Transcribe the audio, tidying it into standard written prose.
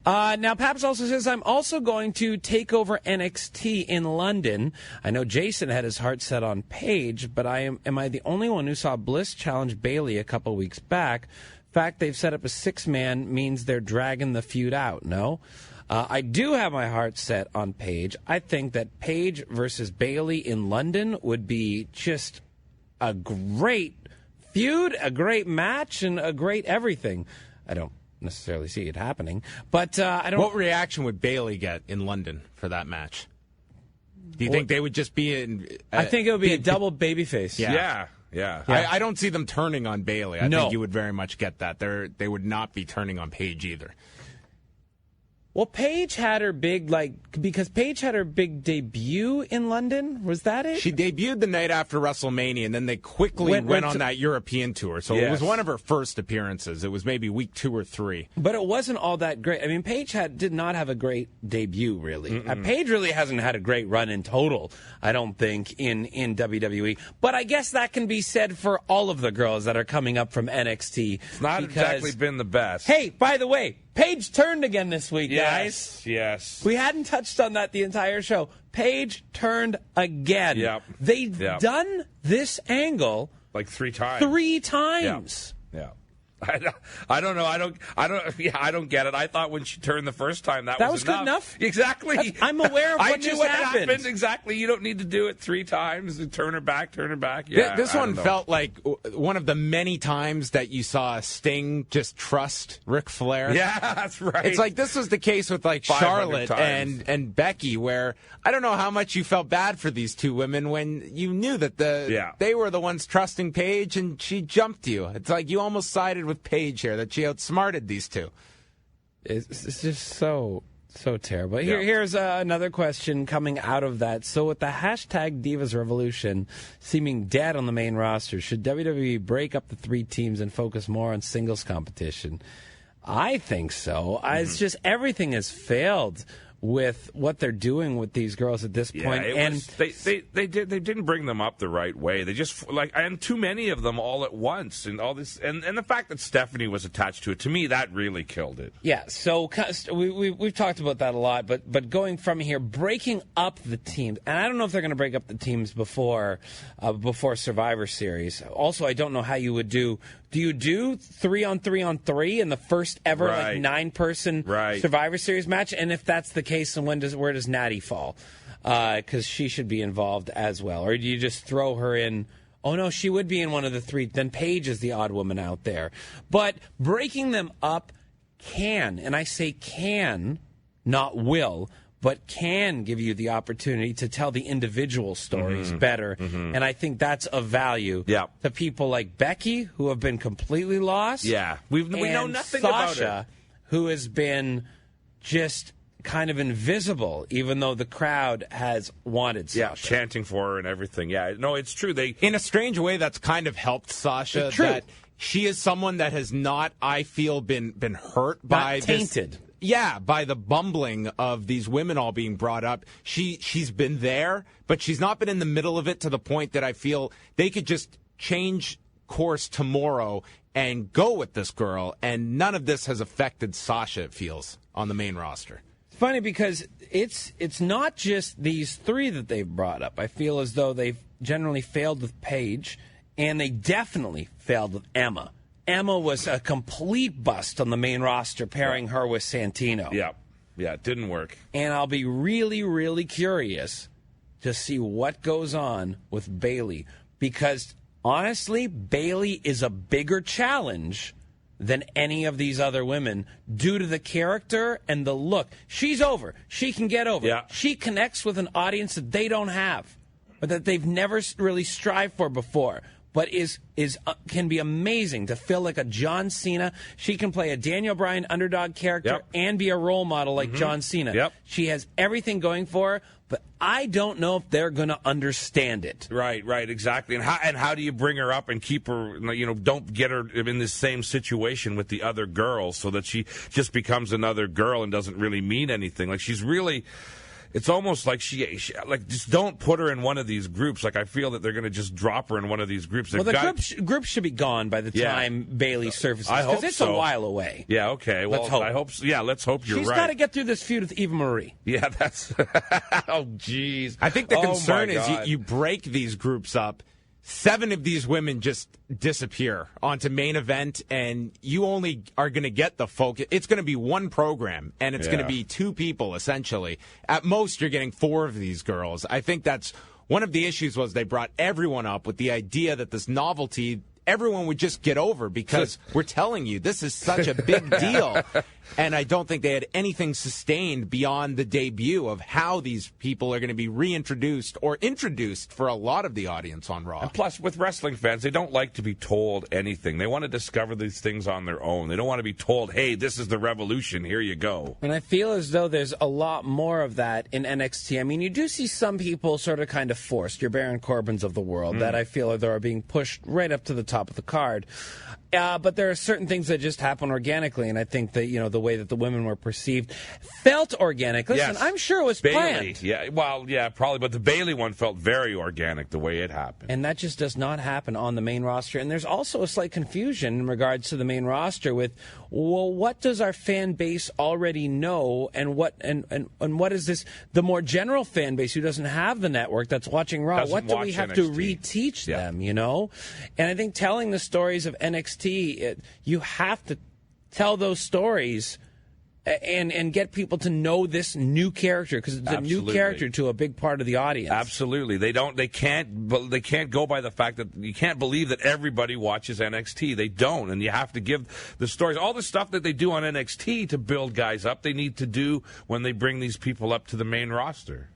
Now, Paps also says, I'm also going to take over NXT in London. I know Jason had his heart set on Paige, but am I the only one who saw Bliss challenge Bayley a couple weeks back? Fact they've set up a 6-man means they're dragging the feud out, no? I do have my heart set on Paige. I think that Paige versus Bayley in London would be just a great feud, a great match, and a great everything. I don't necessarily see it happening, but I don't. What reaction would Bayley get in London for that match? Do you think they would just be in? I think it would be a double babyface. Yeah. I don't see them turning on Bayley. I think you would very much get that. They would not be turning on Paige either. Well, Paige had her big, because Paige had her big debut in London. Was that it? She debuted the night after WrestleMania, and then they quickly went on that European tour. So It was one of her first appearances. It was maybe week 2 or 3. But it wasn't all that great. I mean, Paige did not have a great debut, really. Paige really hasn't had a great run in total, I don't think, in WWE. But I guess that can be said for all of the girls that are coming up from NXT. It's not exactly been the best. Hey, by the way, Paige turned again this week, guys. Yes. We hadn't touched on that the entire show. Paige turned again. Yep. They've done this angle like 3 times. 3 times. Yeah. I don't know. I don't get it. I thought when she turned the first time that was good enough. Exactly. I'm aware of what just happened. Exactly. You don't need to do it 3 times. Turn her back. Yeah. This one felt like one of the many times that you saw Sting just trust Ric Flair. Yeah, that's right. It's like this was the case with Charlotte and Becky, where I don't know how much you felt bad for these 2 women when you knew that they were the ones trusting Paige and she jumped you. It's like you almost sided with Paige here, that she outsmarted these 2. It's just so terrible. Here's another question coming out of that. So with the hashtag Divas Revolution seeming dead on the main roster, should WWE break up the 3 teams and focus more on singles competition? I think so. It's just everything has failed with what they're doing with these girls at this point. They didn't bring them up the right way. They just and too many of them all at once, and all this, and the fact that Stephanie was attached to it, to me, that really killed it. Yeah. So we've talked about that a lot, but going from here, breaking up the teams, and I don't know if they're going to break up the teams before Survivor Series. Also, I don't know how you would do. Do you do 3-on-3-on-3 in the first ever 9-person Survivor Series match? And if that's the case, then where does Natty fall? Because she should be involved as well. Or do you just throw her in? Oh no, she would be in one of the 3. Then Paige is the odd woman out there. But breaking them up can, and I say can, not will, but can give you the opportunity to tell the individual stories better. And I think that's of value to people like Becky, who have been completely lost. Yeah. We know nothing about Sasha, who has been just kind of invisible, even though the crowd has wanted Sasha. Yeah, chanting for her and everything. Yeah, no, it's true. In a strange way, that's kind of helped Sasha. It's true. That she is someone that has not, I feel, been hurt by tainted. This. Yeah, by the bumbling of these women all being brought up. She's been there, but she's not been in the middle of it to the point that I feel they could just change course tomorrow and go with this girl, and none of this has affected Sasha, it feels, on the main roster. It's funny because it's not just these 3 that they've brought up. I feel as though they've generally failed with Paige, and they definitely failed with Emma. Emma was a complete bust on the main roster, pairing her with Santino. Yeah, it didn't work. And I'll be really, really curious to see what goes on with Bayley. Because, honestly, Bayley is a bigger challenge than any of these other women due to the character and the look. She's over. She can get over. Yeah. She connects with an audience that they don't have, or that they've never really strived for before. But can be amazing to feel like a John Cena. She can play a Daniel Bryan underdog character and be a role model like John Cena. Yep. She has everything going for her, but I don't know if they're going to understand it. Right, exactly. And how do you bring her up and keep her, don't get her in this same situation with the other girls so that she just becomes another girl and doesn't really mean anything. Like, she's really... It's almost like she like just don't put her in one of these groups. Like I feel that they're going to just drop her in one of these groups. Well, the group should be gone by the time Bailey surfaces. I hope because it's so. a while away. Yeah. Okay. Well, Let's hope. I hope. So. Yeah. Let's hope you're She's right. got to get through this feud with Eva Marie. Yeah. That's. Oh, jeez. I think the concern is God. you break these groups up. 7 of these women just disappear onto main event, and you only are going to get the focus. It's going to be one program, and it's going to be 2 people, essentially. At most, you're getting 4 of these girls. I think that's one of the issues was they brought everyone up with the idea that this novelty, everyone would just get over because we're telling you, this is such a big deal. And I don't think they had anything sustained beyond the debut of how these people are going to be reintroduced or introduced for a lot of the audience on Raw. And plus, with wrestling fans, they don't like to be told anything. They want to discover these things on their own. They don't want to be told, hey, this is the revolution. Here you go. And I feel as though there's a lot more of that in NXT. I mean, you do see some people sort of kind of forced, your Baron Corbins of the world, that I feel are being pushed right up to the top of the card. But there are certain things that just happen organically, and I think that, the way that the women were perceived felt organic. Listen, Yes. I'm sure it was Bailey, planned. yeah, well, yeah, probably, but the Bailey one felt very organic the way it happened. And that just does not happen on the main roster. And there's also a slight confusion in regards to the main roster with, well, what does our fan base already know, and what is this, the more general fan base who doesn't have the network that's watching Raw, Doesn't what do we watch have to NXT. reteach them, And I think telling the stories of NXT, you have to tell those stories and get people to know this new character, because it's a new character to a big part of the audience. Absolutely. They can't go by the fact that you can't believe that everybody watches NXT. They don't, and you have to give the stories, all the stuff that they do on NXT to build guys up, they need to do when they bring these people up to the main roster.